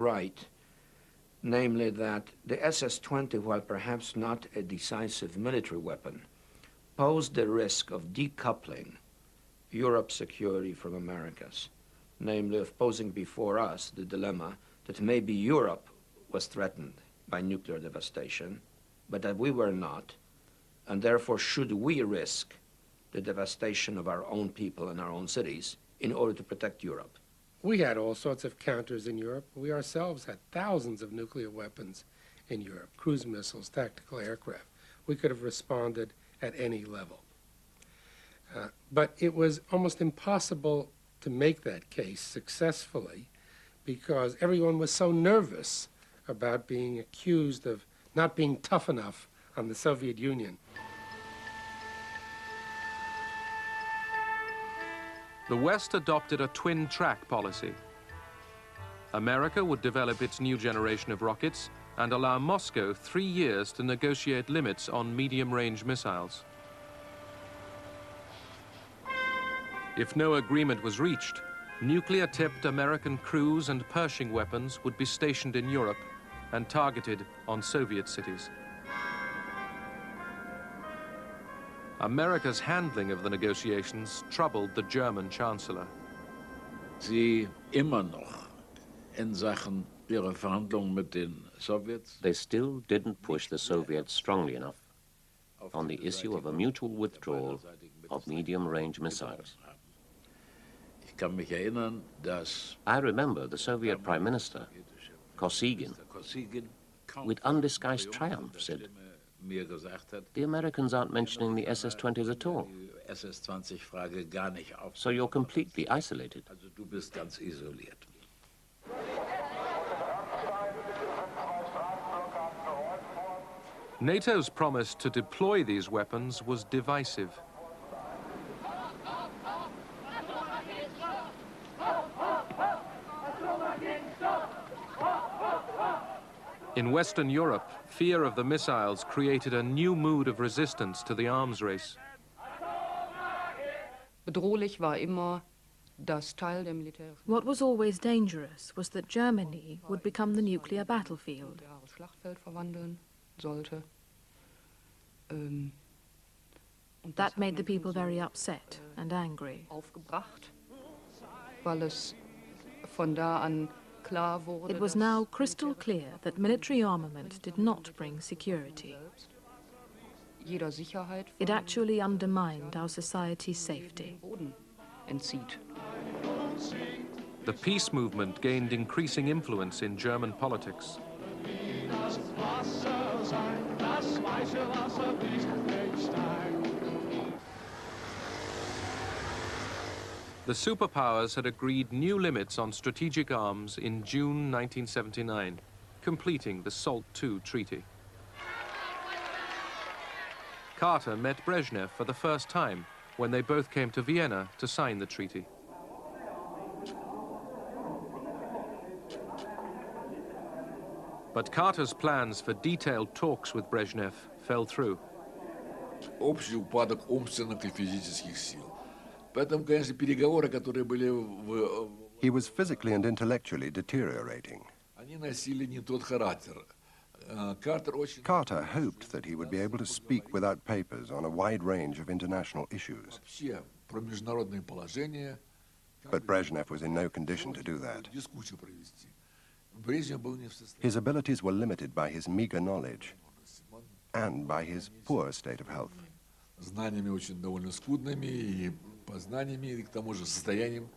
right, namely that the SS-20, while perhaps not a decisive military weapon, posed the risk of decoupling Europe's security from America's, namely of posing before us the dilemma that maybe Europe was threatened by nuclear devastation, but that we were not, and therefore should we risk the devastation of our own people and our own cities in order to protect Europe? We had all sorts of counters in Europe. We ourselves had thousands of nuclear weapons in Europe, cruise missiles, tactical aircraft. We could have responded at any level. But it was almost impossible to make that case successfully because everyone was so nervous about being accused of not being tough enough on the Soviet Union. The West adopted a twin-track policy. America would develop its new generation of rockets and allow Moscow 3 years to negotiate limits on medium-range missiles. If no agreement was reached, nuclear-tipped American cruise and Pershing weapons would be stationed in Europe and targeted on Soviet cities. America's handling of the negotiations troubled the German chancellor. Sie immer noch in Sachen ihrer Verhandlungen mit den Sowjets. They still didn't push the Soviets strongly enough on the issue of a mutual withdrawal of medium-range missiles. Ich kann mich erinnern, dass I remember the Soviet Prime Minister, Kosygin, with undisguised triumph said, mir gesagt hat, "The Americans aren't mentioning the SS-20s at all, SS-20-Frage gar nicht auf. so you're completely isolated." Also du bist ganz isoliert. NATO's promise to deploy these weapons was divisive. In Western Europe, fear of the missiles created a new mood of resistance to the arms race. What was always dangerous was that Germany would become the nuclear battlefield. That made the people very upset and angry. It was now crystal clear that military armament did not bring security. It actually undermined our society's safety. The peace movement gained increasing influence in German politics. The superpowers had agreed new limits on strategic arms in June 1979, completing the SALT II treaty. Carter met Brezhnev for the first time when they both came to Vienna to sign the treaty. But Carter's plans for detailed talks with Brezhnev fell through. Общий упадок умственных и физических сил. Поэтому, конечно, переговоры, которые были He was physically and intellectually deteriorating. они носили не тот характер. Carter hoped that he would be able to speak without papers on a wide range of international issues. Вообще про международное положение. But Brezhnev was in no condition to do that. Дискуссию провести. Брежнев был не в состоянии. His abilities were limited by his meager knowledge and by his poor state of health. Знаниями очень довольно скудными и познаниями, и к тому же состоянием.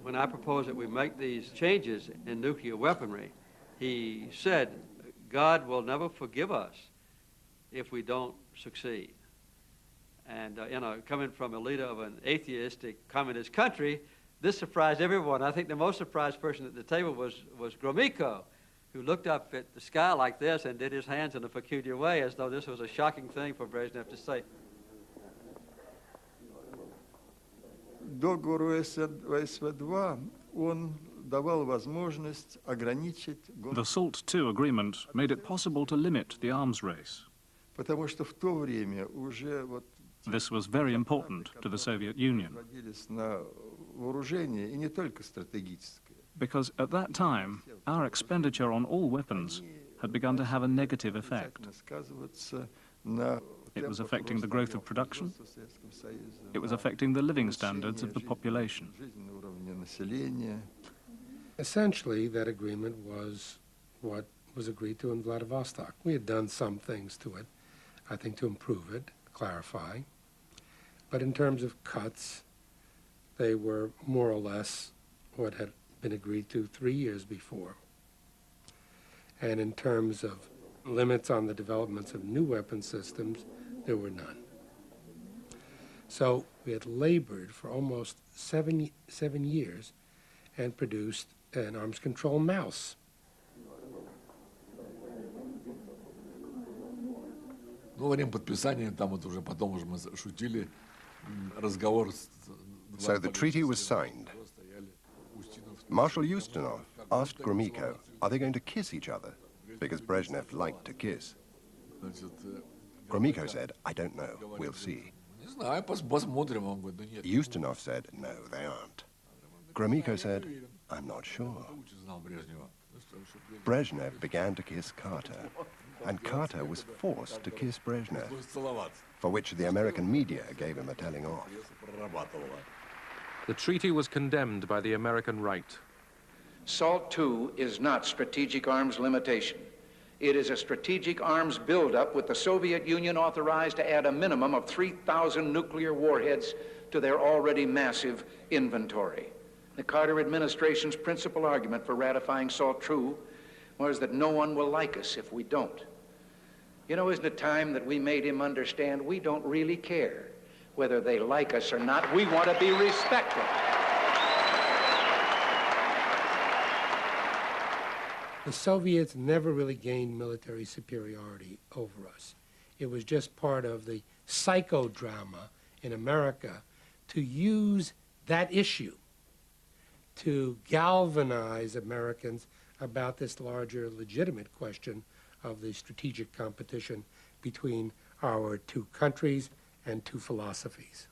When I proposed that we make these changes in nuclear weaponry, he said, God will never forgive us if we don't succeed. And, you know, coming from a leader of an atheistic communist country, this surprised everyone. I think the most surprised person at the table was Gromyko, who looked up at the sky like this and did his hands in a peculiar way, as though this was a shocking thing for Brezhnev to say. Договор ОСВ-2, он давал возможность ограничить... The SALT II agreement made it possible to limit the arms race. Потому что в то время уже вот... This was very important to the Soviet Union. ...на вооружение, и не только стратегическое. because at that time, our expenditure on all weapons had begun to have a negative effect. It was affecting the growth of production. It was affecting the living standards of the population. Essentially, that agreement was what was agreed to in Vladivostok. We had done some things to it, I think, to improve it, clarify. But in terms of cuts, they were more or less what had been agreed to 3 years before. And in terms of limits on the developments of new weapon systems, there were none. So we had labored for almost seven years and produced an arms control mouse. Ну, во время подписания, там вот уже потом уже мы шутили, разговор с... So the treaty was signed. Marshal Ustinov asked Gromyko, are they going to kiss each other? Because Brezhnev liked to kiss. Gromyko said, I don't know, we'll see. Не знаю, посмотрим, он говорит, да нет. Ustinov said, no, they aren't. Gromyko said, I'm not sure. Brezhnev began to kiss Carter, and Carter was forced to kiss Brezhnev, for which the American media gave him a telling off. The treaty was condemned by the American right. SALT II is not strategic arms limitation. It is a strategic arms buildup with the Soviet Union authorized to add a minimum of 3,000 nuclear warheads to their already massive inventory. The Carter administration's principal argument for ratifying SALT II was that no one will like us if we don't. You know, isn't it time that we made him understand we don't really care whether they like us or not? We want to be respected. The Soviets never really gained military superiority over us. It was just part of the psychodrama in America to use that issue to galvanize Americans about this larger legitimate question of the strategic competition between our two countries and two philosophies.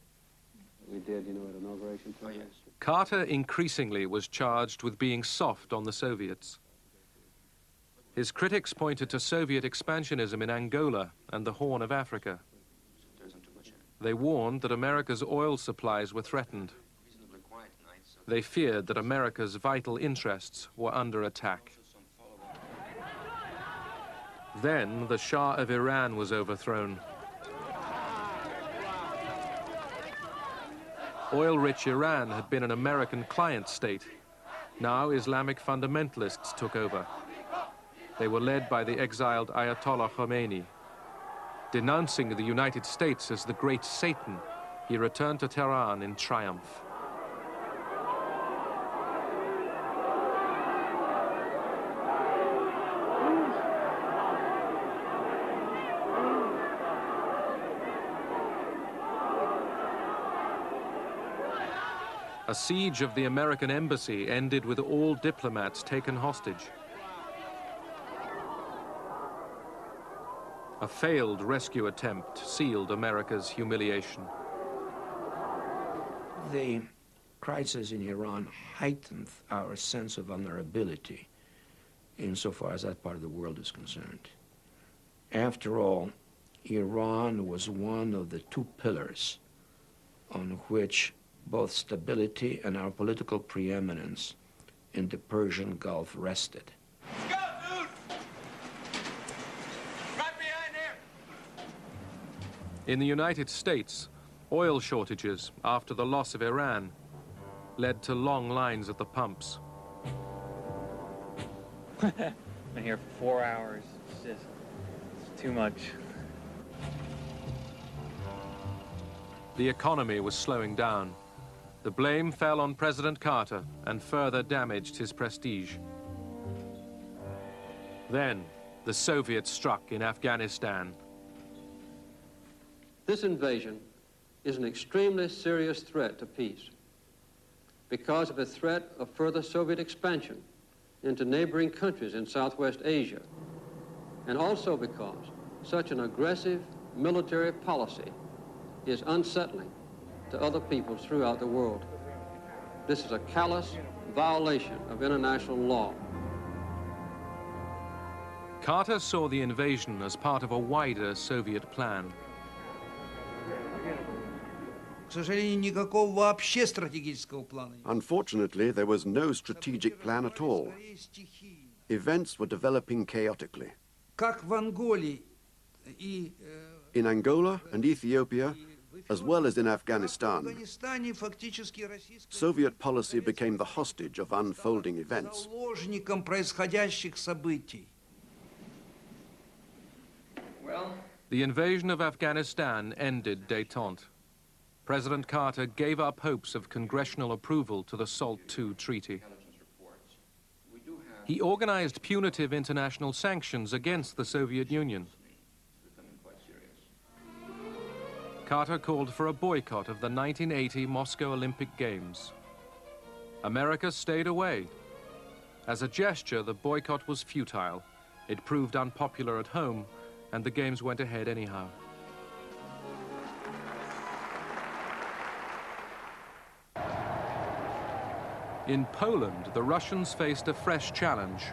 We did, you know, at inauguration. Oh, yes. Carter increasingly was charged with being soft on the Soviets. His critics pointed to Soviet expansionism in Angola and the Horn of Africa. They warned that America's oil supplies were threatened. They feared that America's vital interests were under attack. Then the Shah of Iran was overthrown. Oil-rich Iran had been an American client state. Now Islamic fundamentalists took over. They were led by the exiled Ayatollah Khomeini. Denouncing the United States as the great Satan, he returned to Tehran in triumph. A siege of the American embassy ended with all diplomats taken hostage. A failed rescue attempt sealed America's humiliation. The crisis in Iran heightened our sense of vulnerability insofar as that part of the world is concerned. After all, Iran was one of the two pillars on which both stability and our political preeminence in the Persian Gulf rested. In the United States, oil shortages after the loss of Iran led to long lines at the pumps. Been here for 4 hours. It's too much. The economy was slowing down. The blame fell on President Carter and further damaged his prestige. Then, the Soviets struck in Afghanistan. This invasion is an extremely serious threat to peace because of the threat of further Soviet expansion into neighboring countries in Southwest Asia, and also because such an aggressive military policy is unsettling to other peoples throughout the world. This is a callous violation of international law. Carter saw the invasion as part of a wider Soviet plan. Unfortunately, there was no strategic plan at all. Events were developing chaotically. In Angola and Ethiopia, as well as in Afghanistan, Soviet policy became the hostage of unfolding events. The invasion of Afghanistan ended détente. President Carter gave up hopes of congressional approval to the SALT II treaty. He organized punitive international sanctions against the Soviet Union. Carter called for a boycott of the 1980 Moscow Olympic Games. America stayed away. As a gesture, the boycott was futile. It proved unpopular at home, and the Games went ahead anyhow. In Poland, the Russians faced a fresh challenge.